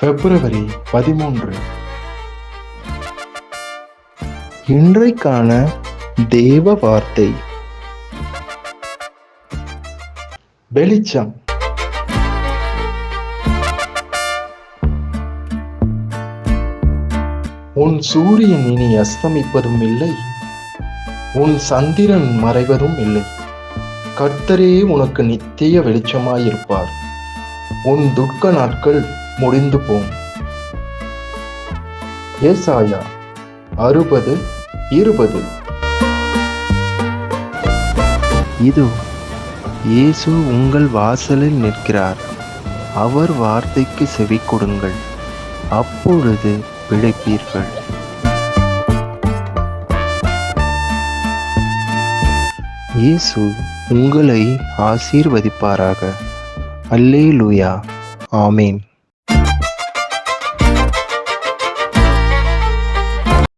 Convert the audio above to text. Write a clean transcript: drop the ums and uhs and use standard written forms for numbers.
பிப்ரவரி 13. இன்றைக்கான தேவ வார்த்தை. வெளிச்சம். உன் சூரியன் இனி அஸ்தமிப்பதும் இல்லை, உன் சந்திரன் மறைவதும் இல்லை. கர்த்தரே உனக்கு நித்திய வெளிச்சமாயிருப்பார். உன் துக்க நாட்கள் முடிந்து போம். ஏசாயா 60:20. இதோ இயேசு உங்கள் வாசலில் நிற்கிறார். அவர் வார்த்தைக்கு செவி கொடுங்கள், அப்பொழுது பிழைப்பீர்கள். இயேசு உங்களை ஆசீர்வதிப்பாராக. அல்லேலூயா. ஆமேன்.